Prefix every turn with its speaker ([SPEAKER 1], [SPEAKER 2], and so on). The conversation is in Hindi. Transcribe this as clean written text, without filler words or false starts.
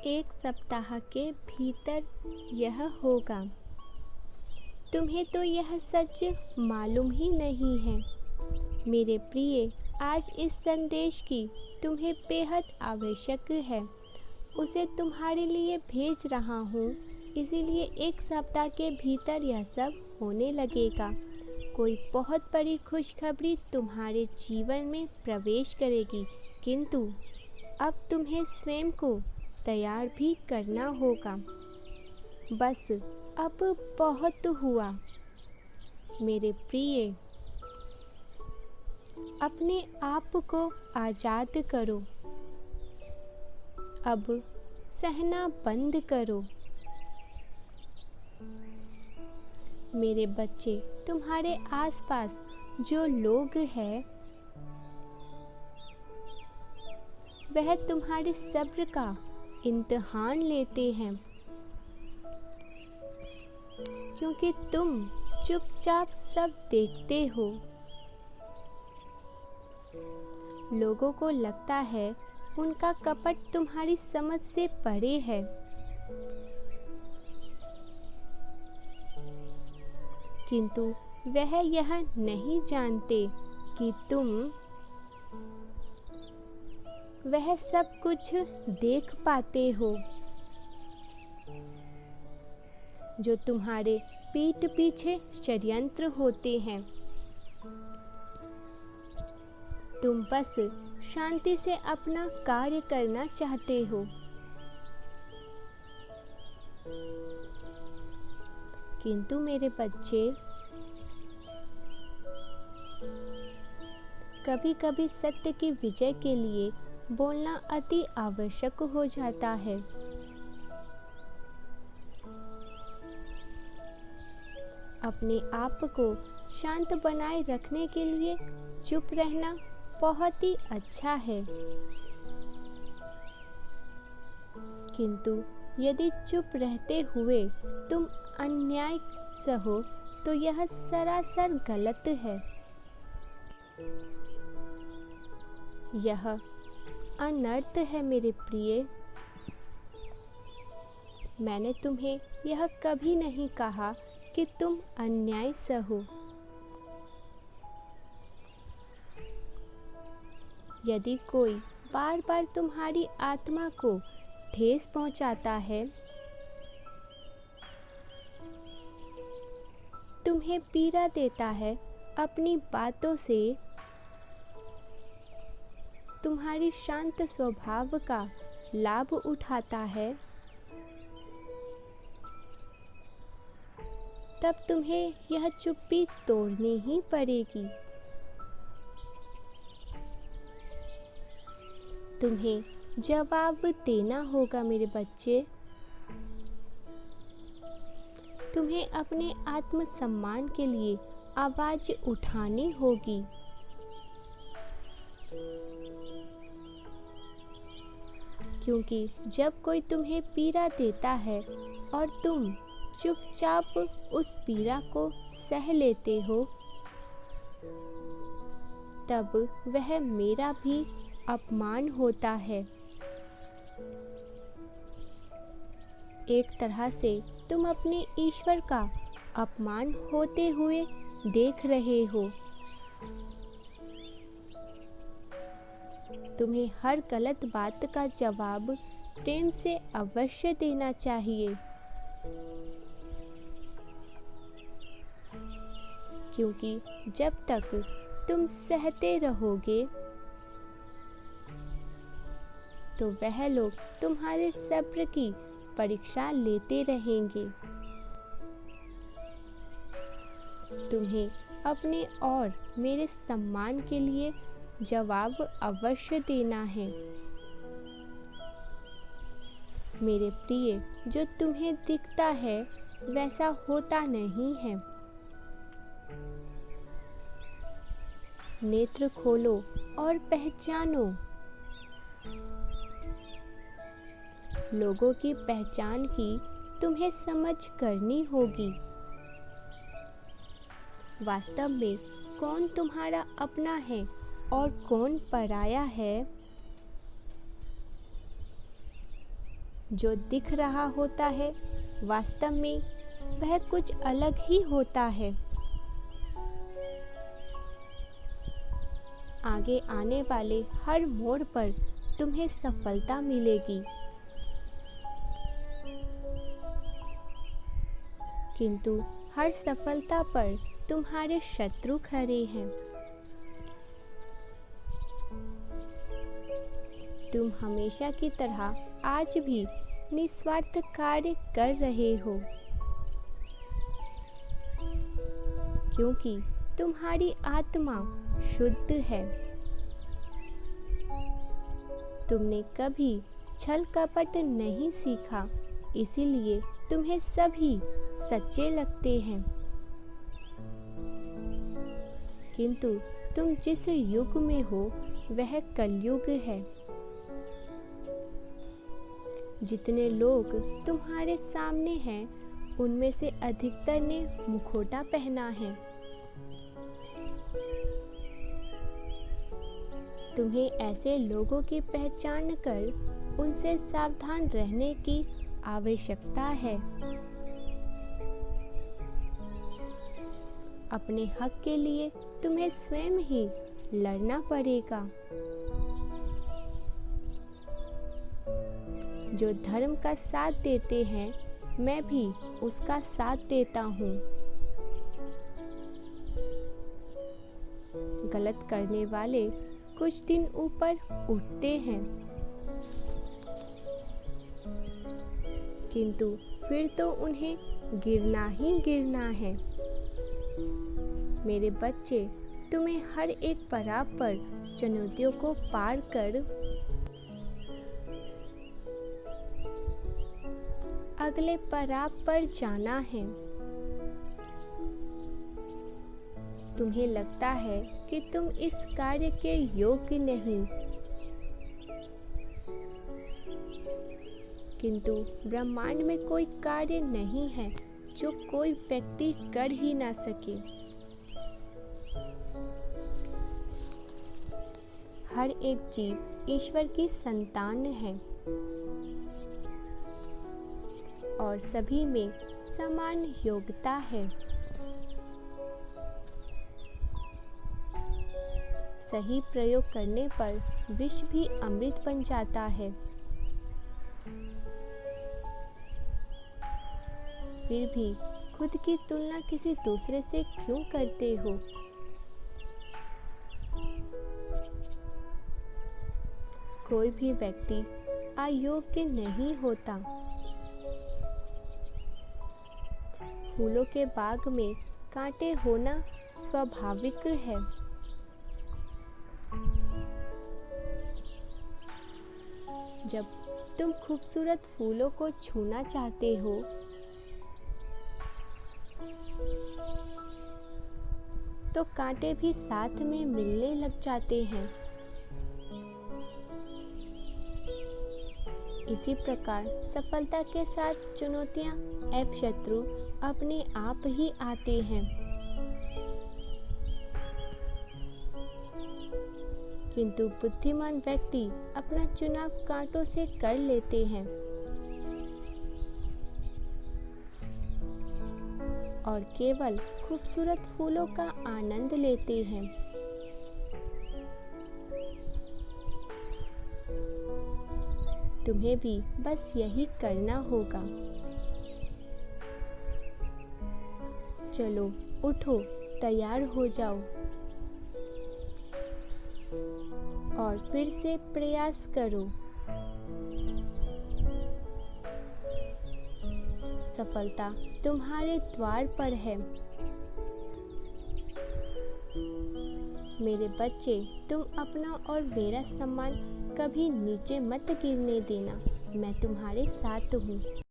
[SPEAKER 1] 1 सप्ताह के भीतर यह होगा। तुम्हें तो यह सच मालूम ही नहीं है। मेरे प्रिय, आज इस संदेश की तुम्हें बेहद आवश्यक है। उसे तुम्हारे लिए भेज रहा हूँ, इसीलिए 1 सप्ताह के भीतर यह सब होने लगेगा। कोई बहुत बड़ी खुशखबरी तुम्हारे जीवन में प्रवेश करेगी, किंतु अब तुम्हें स्वयं को तैयार भी करना होगा। बस अब बहुत हुआ। मेरे प्रिय, अपने आप को आज़ाद करो। अब सहना बंद करो। मेरे बच्चे, तुम्हारे आसपास जो लोग हैं वह तुम्हारे सब्र का इम्तिहान लेते हैं, क्योंकि तुम चुपचाप सब देखते हो। लोगों को लगता है उनका कपट तुम्हारी समझ से परे है, किंतु वह यह नहीं जानते कि तुम वह सब कुछ देख पाते हो जो तुम्हारे पीठ पीछे षड्यंत्र होते हैं। तुम बस शांति से अपना कार्य करना चाहते हो, किंतु मेरे बच्चे, कभी-कभी सत्य की विजय के लिए बोलना अति आवश्यक हो जाता है। अपने आप को शांत बनाए रखने के लिए चुप रहना बहुत ही अच्छा है, किंतु यदि चुप रहते हुए तुम अन्याय सहो तो यह सरासर गलत है। यह अनर्थ है मेरे प्रिय। मैंने तुम्हें यह कभी नहीं कहा कि तुम अन्याय सहो। यदि कोई बार बार तुम्हारी आत्मा को ठेस पहुंचाता है, तुम्हें पीड़ा देता है, अपनी बातों से तुम्हारी शांत स्वभाव का लाभ उठाता है, तब तुम्हें यह चुप्पी तोड़नी ही पड़ेगी। तुम्हें जवाब देना होगा मेरे बच्चे। तुम्हें अपने आत्मसम्मान के लिए आवाज उठानी होगी। क्योंकि जब कोई तुम्हें पीड़ा देता है और तुम चुपचाप उस पीड़ा को सह लेते हो, तब वह मेरा भी अपमान होता है। एक तरह से तुम अपने ईश्वर का अपमान होते हुए देख रहे हो। तुम्हें हर गलत बात का जवाब प्रेम से अवश्य देना चाहिए, क्योंकि जब तक तुम सहते रहोगे तो वह लोग तुम्हारे सब्र की परीक्षा लेते रहेंगे। तुम्हें अपने और मेरे सम्मान के लिए जवाब अवश्य देना है। मेरे प्रिय, जो तुम्हें दिखता है वैसा होता नहीं है। नेत्र खोलो और पहचानो। लोगों की पहचान की तुम्हें समझ करनी होगी। वास्तव में कौन तुम्हारा अपना है और कौन पराया है, जो दिख रहा होता है वास्तव में वह कुछ अलग ही होता है। आगे आने वाले हर मोड़ पर तुम्हें सफलता मिलेगी, किंतु हर सफलता पर तुम्हारे शत्रु खड़े हैं। तुम हमेशा की तरह आज भी निस्वार्थ कार्य कर रहे हो, क्योंकि तुम्हारी आत्मा शुद्ध है। तुमने कभी छल कपट नहीं सीखा, इसीलिए तुम्हें सभी सच्चे लगते हैं। किंतु तुम जिस युग में हो वह कलयुग है। जितने लोग तुम्हारे सामने हैं उनमें से अधिकतर ने मुखौटा पहना है। तुम्हें ऐसे लोगों की पहचान कर उनसे सावधान रहने की आवश्यकता है। अपने हक के लिए तुम्हें स्वयं ही लड़ना पड़ेगा। जो धर्म का साथ देते हैं मैं भी उसका साथ देता हूँ। गलत करने वाले कुछ दिन ऊपर उठते हैं, किंतु फिर तो उन्हें गिरना ही गिरना है। मेरे बच्चे, तुम्हें हर एक पड़ाव पर चुनौतियों को पार कर अगले पड़ाव पर जाना है। तुम्हें लगता है कि तुम इस कार्य के योग्य नहीं, किंतु ब्रह्मांड में कोई कार्य नहीं है जो कोई व्यक्ति कर ही ना सके। हर एक जीव ईश्वर की संतान है और सभी में समान योग्यता है। सही प्रयोग करने पर विष भी अमृत बन जाता है। फिर भी खुद की तुलना किसी दूसरे से क्यों करते हो? कोई भी व्यक्ति अयोग्य नहीं होता। फूलों के बाग में कांटे होना स्वाभाविक है। जब तुम खूबसूरत फूलों को छूना चाहते हो तो कांटे भी साथ में मिलने लग जाते हैं। इसी प्रकार सफलता के साथ चुनौतियां एवं शत्रु अपने आप ही आते हैं, किंतु बुद्धिमान व्यक्ति अपना चुनाव कांटों से कर लेते हैं और केवल खूबसूरत फूलों का आनंद लेते हैं। तुम्हें भी बस यही करना होगा। चलो उठो, तैयार हो जाओ और फिर से प्रयास करो। सफलता तुम्हारे द्वार पर है। मेरे बच्चे, तुम अपना और मेरा सम्मान कभी नीचे मत गिरने देना। मैं तुम्हारे साथ हूँ।